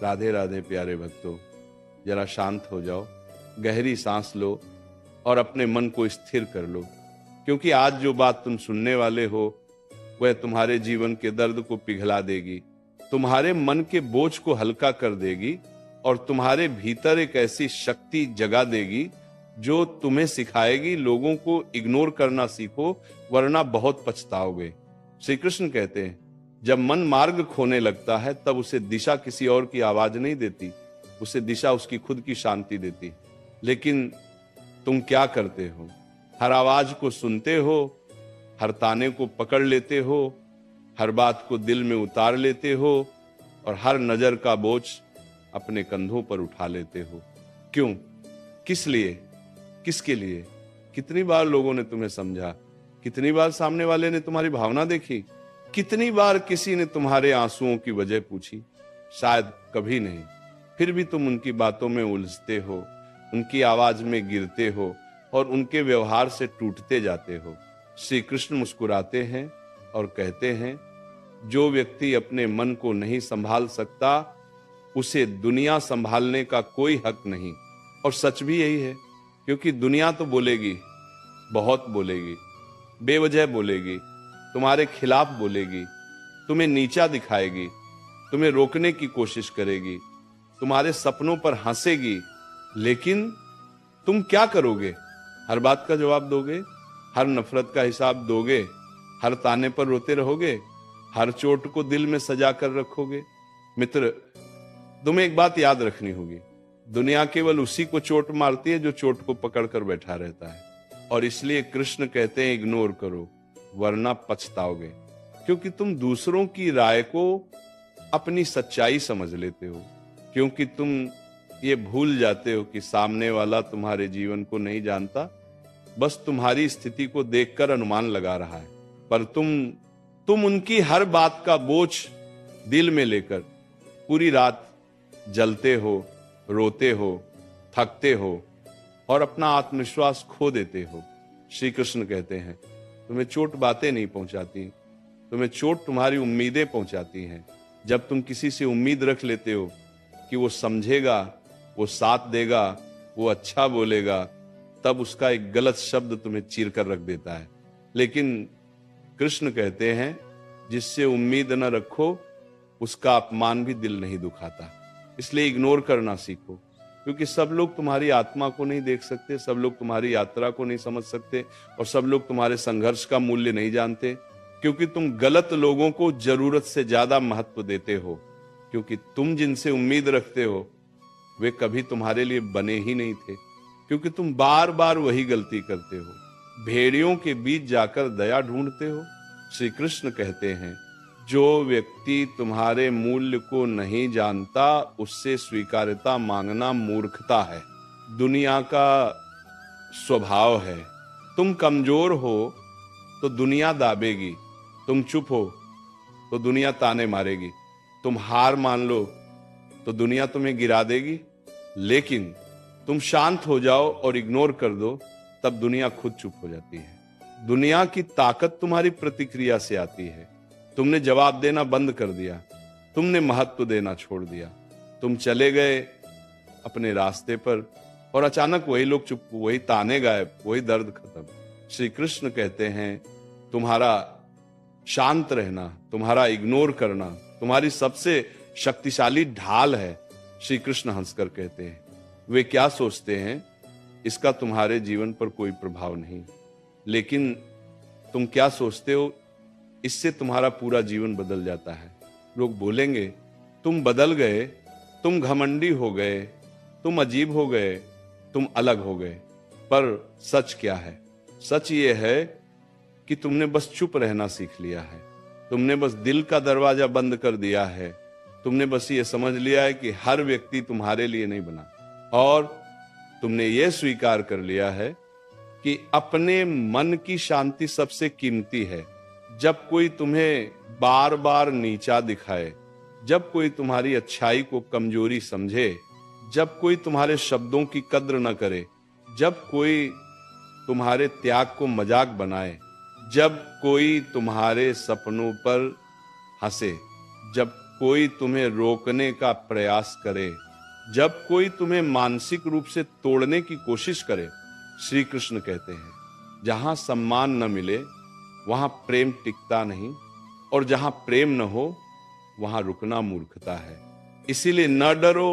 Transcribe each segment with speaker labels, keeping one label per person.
Speaker 1: राधे राधे प्यारे भक्तों, जरा शांत हो जाओ, गहरी सांस लो और अपने मन को स्थिर कर लो, क्योंकि आज जो बात तुम सुनने वाले हो वह तुम्हारे जीवन के दर्द को पिघला देगी, तुम्हारे मन के बोझ को हल्का कर देगी और तुम्हारे भीतर एक ऐसी शक्ति जगा देगी जो तुम्हें सिखाएगी लोगों को इग्नोर करना सीखो, वरना बहुत पछताओगे। श्री कृष्ण कहते हैं, जब मन मार्ग खोने लगता है तब उसे दिशा किसी और की आवाज नहीं देती, उसे दिशा उसकी खुद की शांति देती। लेकिन तुम क्या करते हो? हर आवाज को सुनते हो, हर ताने को पकड़ लेते हो, हर बात को दिल में उतार लेते हो और हर नजर का बोझ अपने कंधों पर उठा लेते हो। क्यों? किस लिए? किसके लिए? कितनी बार लोगों ने तुम्हें समझा? कितनी बार सामने वाले ने तुम्हारी भावना देखी? कितनी बार किसी ने तुम्हारे आंसुओं की वजह पूछी? शायद कभी नहीं। फिर भी तुम उनकी बातों में उलझते हो, उनकी आवाज में गिरते हो और उनके व्यवहार से टूटते जाते हो। श्री कृष्ण मुस्कुराते हैं और कहते हैं, जो व्यक्ति अपने मन को नहीं संभाल सकता उसे दुनिया संभालने का कोई हक नहीं। और सच भी यही है, क्योंकि दुनिया तो बोलेगी, बहुत बोलेगी, बेवजह बोलेगी, तुम्हारे खिलाफ बोलेगी, तुम्हें नीचा दिखाएगी, तुम्हें रोकने की कोशिश करेगी, तुम्हारे सपनों पर हंसेगी। लेकिन तुम क्या करोगे? हर बात का जवाब दोगे? हर नफरत का हिसाब दोगे? हर ताने पर रोते रहोगे? हर चोट को दिल में सजा कर रखोगे? मित्र, तुम्हें एक बात याद रखनी होगी, दुनिया केवल उसी को चोट मारती है जो चोट को पकड़ कर बैठा रहता है। और इसलिए कृष्ण कहते हैं, इग्नोर करो वरना पछताओगे। क्योंकि तुम दूसरों की राय को अपनी सच्चाई समझ लेते हो, क्योंकि तुम ये भूल जाते हो कि सामने वाला तुम्हारे जीवन को नहीं जानता, बस तुम्हारी स्थिति को देखकर अनुमान लगा रहा है। पर तुम उनकी हर बात का बोझ दिल में लेकर पूरी रात जलते हो, रोते हो, थकते हो और अपना आत्मविश्वास खो देते हो। श्री कृष्ण कहते हैं, तुम्हें चोट बातें नहीं पहुंचाती, तुम्हें चोट तुम्हारी उम्मीदें पहुंचाती हैं। जब तुम किसी से उम्मीद रख लेते हो कि वो समझेगा, वो साथ देगा, वो अच्छा बोलेगा, तब उसका एक गलत शब्द तुम्हें चीर कर रख देता है। लेकिन कृष्ण कहते हैं, जिससे उम्मीद न रखो उसका अपमान भी दिल नहीं दुखाता। इसलिए इग्नोर करना सीखो, क्योंकि सब लोग तुम्हारी आत्मा को नहीं देख सकते, सब लोग तुम्हारी यात्रा को नहीं समझ सकते और सब लोग तुम्हारे संघर्ष का मूल्य नहीं जानते, क्योंकि तुम गलत लोगों को जरूरत से ज्यादा महत्व देते हो। क्योंकि तुम जिनसे उम्मीद रखते हो वे कभी तुम्हारे लिए बने ही नहीं थे, क्योंकि तुम बार बार वही गलती करते हो, भेड़ियों के बीच जाकर दया ढूंढते हो। श्री कृष्ण कहते हैं, जो व्यक्ति तुम्हारे मूल्य को नहीं जानता उससे स्वीकार्यता मांगना मूर्खता है, दुनिया का स्वभाव है। तुम कमजोर हो तो दुनिया दाबेगी, तुम चुप हो तो दुनिया ताने मारेगी, तुम हार मान लो तो दुनिया तुम्हें गिरा देगी। लेकिन तुम शांत हो जाओ और इग्नोर कर दो, तब दुनिया खुद चुप हो जाती है। दुनिया की ताकत तुम्हारी प्रतिक्रिया से आती है। तुमने जवाब देना बंद कर दिया, तुमने महत्व देना छोड़ दिया, तुम चले गए अपने रास्ते पर और अचानक वही लोग चुप, वही ताने गायब, वही दर्द खत्म। श्री कृष्ण कहते हैं, तुम्हारा शांत रहना, तुम्हारा इग्नोर करना तुम्हारी सबसे शक्तिशाली ढाल है। श्री कृष्ण हंसकर कहते हैं, वे क्या सोचते हैं इसका तुम्हारे जीवन पर कोई प्रभाव नहीं, लेकिन तुम क्या सोचते हो इससे तुम्हारा पूरा जीवन बदल जाता है। लोग बोलेंगे, तुम बदल गए, तुम घमंडी हो गए, तुम अजीब हो गए, तुम अलग हो गए। पर सच क्या है? सच ये है कि तुमने बस चुप रहना सीख लिया है, तुमने बस दिल का दरवाजा बंद कर दिया है, तुमने बस ये समझ लिया है कि हर व्यक्ति तुम्हारे लिए नहीं बना, और तुमने ये स्वीकार कर लिया है कि अपने मन की शांति सबसे कीमती है। जब कोई तुम्हें बार बार नीचा दिखाए, जब कोई तुम्हारी अच्छाई को कमजोरी समझे, जब कोई तुम्हारे शब्दों की कद्र न करे, जब कोई तुम्हारे त्याग को मजाक बनाए, जब कोई तुम्हारे सपनों पर हंसे, जब कोई तुम्हें रोकने का प्रयास करे, जब कोई तुम्हें मानसिक रूप से तोड़ने की कोशिश करे, श्री कृष्ण कहते हैं जहां सम्मान न मिले वहां प्रेम टिकता नहीं, और जहां प्रेम न हो वहां रुकना मूर्खता है। इसीलिए न डरो,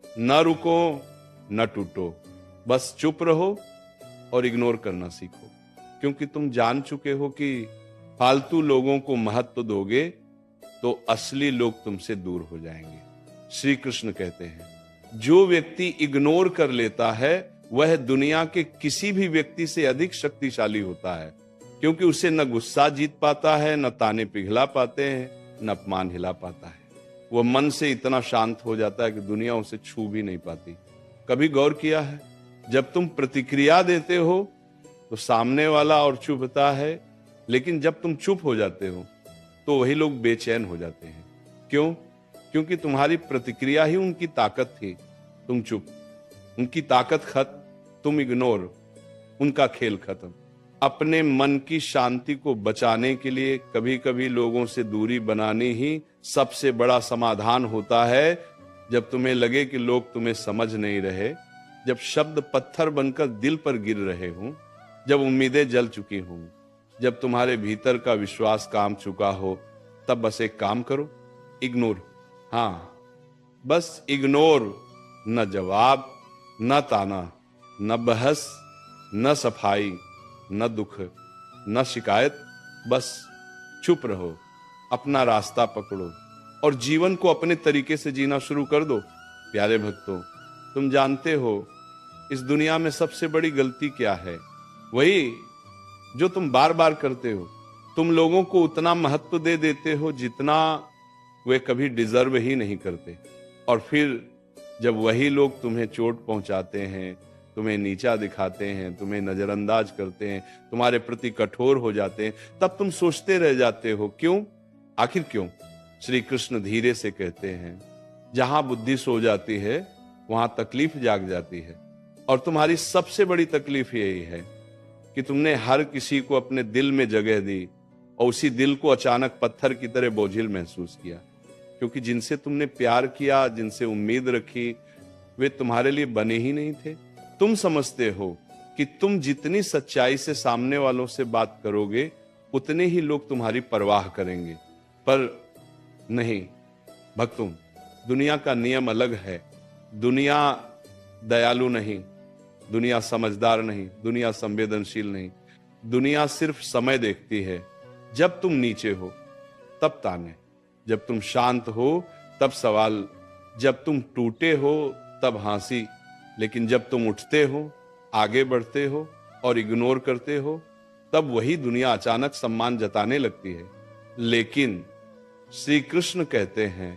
Speaker 1: न रुको, न टूटो, बस चुप रहो और इग्नोर करना सीखो, क्योंकि तुम जान चुके हो कि फालतू लोगों को महत्व दोगे तो असली लोग तुमसे दूर हो जाएंगे। श्री कृष्ण कहते हैं जो व्यक्ति इग्नोर कर लेता है वह दुनिया के किसी भी व्यक्ति से अधिक शक्तिशाली होता है, क्योंकि उसे न गुस्सा जीत पाता है, न ताने पिघला पाते हैं, न अपमान हिला पाता है। वह मन से इतना शांत हो जाता है कि दुनिया उसे छू भी नहीं पाती। कभी गौर किया है, जब तुम प्रतिक्रिया देते हो तो सामने वाला और चुभता है, लेकिन जब तुम चुप हो जाते हो तो वही लोग बेचैन हो जाते हैं। क्यों? क्योंकि तुम्हारी प्रतिक्रिया ही उनकी ताकत थी। तुम चुप, उनकी ताकत खत्म, तुम इग्नोर, उनका खेल खत्म। अपने मन की शांति को बचाने के लिए कभी कभी लोगों से दूरी बनानी ही सबसे बड़ा समाधान होता है। जब तुम्हें लगे कि लोग तुम्हें समझ नहीं रहे, जब शब्द पत्थर बनकर दिल पर गिर रहे हों, जब उम्मीदें जल चुकी हों, जब तुम्हारे भीतर का विश्वास काम चुका हो, तब बस एक काम करो, इग्नोर। हाँ, बस इग्नोर। न जवाब, न ताना, न बहस, न सफाई, न दुख, न शिकायत, बस चुप रहो, अपना रास्ता पकड़ो और जीवन को अपने तरीके से जीना शुरू कर दो। प्यारे भक्तों, तुम जानते हो इस दुनिया में सबसे बड़ी गलती क्या है? वही जो तुम बार बार करते हो। तुम लोगों को उतना महत्व दे देते हो जितना वे कभी डिजर्व ही नहीं करते, और फिर जब वही लोग तुम्हें चोट पहुंचाते हैं, तुम्हें नीचा दिखाते हैं, तुम्हें नजरअंदाज करते हैं, तुम्हारे प्रति कठोर हो जाते हैं, तब तुम सोचते रह जाते हो क्यों? आखिर क्यों? श्री कृष्ण धीरे से कहते हैं जहां बुद्धि सो जाती है वहां तकलीफ जाग जाती है, और तुम्हारी सबसे बड़ी तकलीफ यही है कि तुमने हर किसी को अपने दिल में जगह दी और उसी दिल को अचानक पत्थर की तरह बोझिल महसूस किया, क्योंकि जिनसे तुमने प्यार किया, जिनसे उम्मीद रखी, वे तुम्हारे लिए बने ही नहीं थे। तुम समझते हो कि तुम जितनी सच्चाई से सामने वालों से बात करोगे उतने ही लोग तुम्हारी परवाह करेंगे, पर नहीं भक्तों, दुनिया का नियम अलग है। दुनिया दयालु नहीं, दुनिया समझदार नहीं, दुनिया संवेदनशील नहीं। दुनिया सिर्फ समय देखती है। जब तुम नीचे हो तब ताने, जब तुम शांत हो तब सवाल, जब तुम टूटे हो तब हंसी, लेकिन जब तुम उठते हो, आगे बढ़ते हो और इग्नोर करते हो, तब वही दुनिया अचानक सम्मान जताने लगती है। लेकिन श्री कृष्ण कहते हैं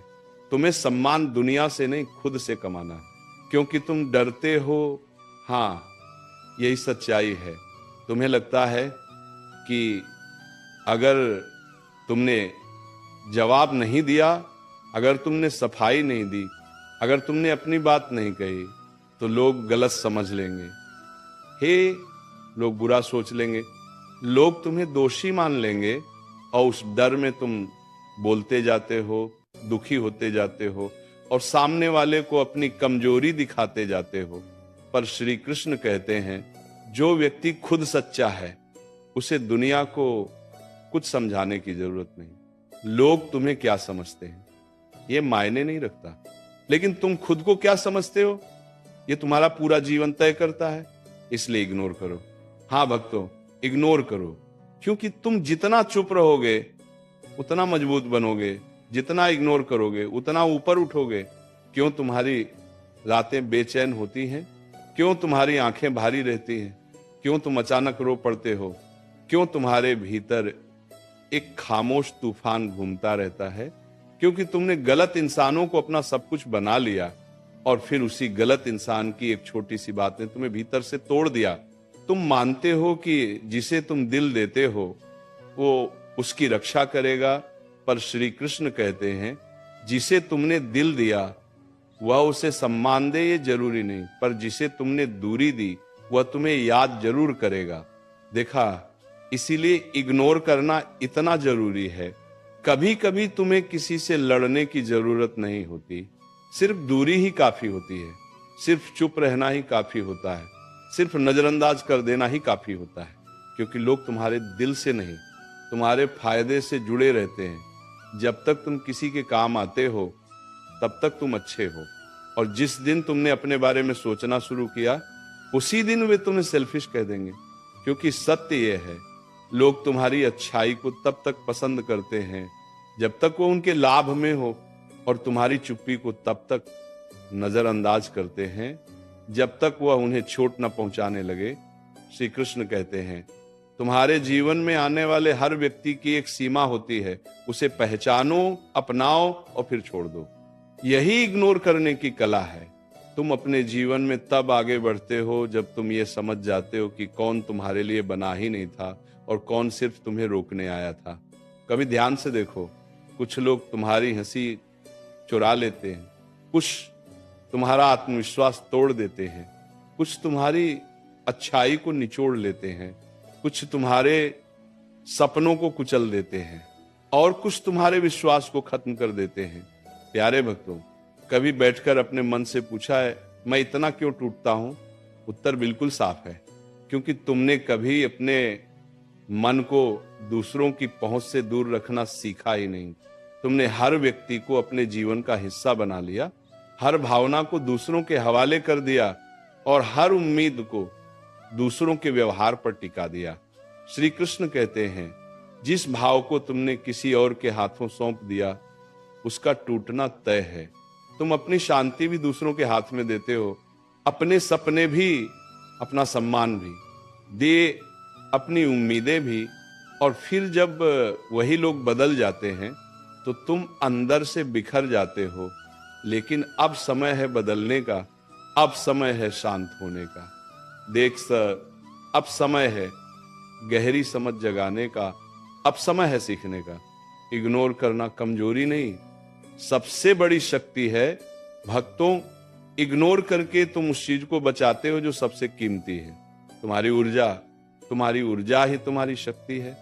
Speaker 1: तुम्हें सम्मान दुनिया से नहीं, खुद से कमाना है, क्योंकि तुम डरते हो। हाँ, यही सच्चाई है। तुम्हें लगता है कि अगर तुमने जवाब नहीं दिया, अगर तुमने सफाई नहीं दी, अगर तुमने अपनी बात नहीं कही, तो लोग गलत समझ लेंगे, हे लोग बुरा सोच लेंगे, लोग तुम्हें दोषी मान लेंगे, और उस डर में तुम बोलते जाते हो, दुखी होते जाते हो और सामने वाले को अपनी कमजोरी दिखाते जाते हो। पर श्री कृष्ण कहते हैं जो व्यक्ति खुद सच्चा है उसे दुनिया को कुछ समझाने की जरूरत नहीं। लोग तुम्हें क्या समझते हैं ये मायने नहीं रखता, लेकिन तुम खुद को क्या समझते हो ये तुम्हारा पूरा जीवन तय करता है। इसलिए इग्नोर करो। हाँ भक्तों, इग्नोर करो, क्योंकि तुम जितना चुप रहोगे उतना मजबूत बनोगे, जितना इग्नोर करोगे उतना ऊपर उठोगे। क्यों तुम्हारी रातें बेचैन होती हैं? क्यों तुम्हारी आंखें भारी रहती हैं? क्यों तुम अचानक रो पड़ते हो? क्यों तुम्हारे भीतर एक खामोश तूफान घूमता रहता है? क्योंकि तुमने गलत इंसानों को अपना सब कुछ बना लिया और फिर उसी गलत इंसान की एक छोटी सी बात ने तुम्हें भीतर से तोड़ दिया। तुम मानते हो कि जिसे तुम दिल देते हो वो उसकी रक्षा करेगा, पर श्री कृष्ण कहते हैं जिसे तुमने दिल दिया वह उसे सम्मान दे ये जरूरी नहीं, पर जिसे तुमने दूरी दी वह तुम्हें याद जरूर करेगा। देखा, इसीलिए इग्नोर करना इतना जरूरी है कभी कभी तुम्हें किसी से लड़ने की जरूरत नहीं होती, सिर्फ दूरी ही काफी होती है, सिर्फ चुप रहना ही काफी होता है, सिर्फ नजरअंदाज कर देना ही काफी होता है, क्योंकि लोग तुम्हारे दिल से नहीं, तुम्हारे फायदे से जुड़े रहते हैं। जब तक तुम किसी के काम आते हो तब तक तुम अच्छे हो, और जिस दिन तुमने अपने बारे में सोचना शुरू किया उसी दिन वे तुम्हें सेल्फिश कह देंगे। क्योंकि सत्य यह है, लोग तुम्हारी अच्छाई को तब तक पसंद करते हैं जब तक वो उनके लाभ में हो, और तुम्हारी चुप्पी को तब तक नजरअंदाज करते हैं जब तक वह उन्हें चोट न पहुंचाने लगे। श्री कृष्ण कहते हैं, तुम्हारे जीवन में आने वाले हर व्यक्ति की एक सीमा होती है, उसे पहचानो, अपनाओ और फिर छोड़ दो। यही इग्नोर करने की कला है। तुम अपने जीवन में तब आगे बढ़ते हो जब तुम ये समझ जाते हो कि कौन तुम्हारे लिए बना ही नहीं था और कौन सिर्फ तुम्हें रोकने आया था। कभी ध्यान से देखो, कुछ लोग तुम्हारी हंसी चुरा लेते हैं, कुछ तुम्हारा आत्मविश्वास तोड़ देते हैं, कुछ तुम्हारी अच्छाई को निचोड़ लेते हैं, कुछ तुम्हारे सपनों को कुचल देते हैं, और कुछ तुम्हारे विश्वास को खत्म कर देते हैं। प्यारे भक्तों, कभी बैठकर अपने मन से पूछा है, मैं इतना क्यों टूटता हूं? उत्तर बिल्कुल साफ है, क्योंकि तुमने कभी अपने मन को दूसरों की पहुंच से दूर रखना सीखा ही नहीं। तुमने हर व्यक्ति को अपने जीवन का हिस्सा बना लिया, हर भावना को दूसरों के हवाले कर दिया, और हर उम्मीद को दूसरों के व्यवहार पर टिका दिया। श्री कृष्ण कहते हैं, जिस भाव को तुमने किसी और के हाथों सौंप दिया उसका टूटना तय है। तुम अपनी शांति भी दूसरों के हाथ में देते हो, अपने सपने भी, अपना सम्मान भी दे, अपनी उम्मीदें भी, और फिर जब वही लोग बदल जाते हैं तो तुम अंदर से बिखर जाते हो। लेकिन अब समय है बदलने का, अब समय है शांत होने का। देख सर, अब समय है गहरी समझ जगाने का, अब समय है सीखने का। इग्नोर करना कमजोरी नहीं, सबसे बड़ी शक्ति है। भक्तों, इग्नोर करके तुम उस चीज को बचाते हो जो सबसे कीमती है। तुम्हारी ऊर्जा ही तुम्हारी शक्ति है।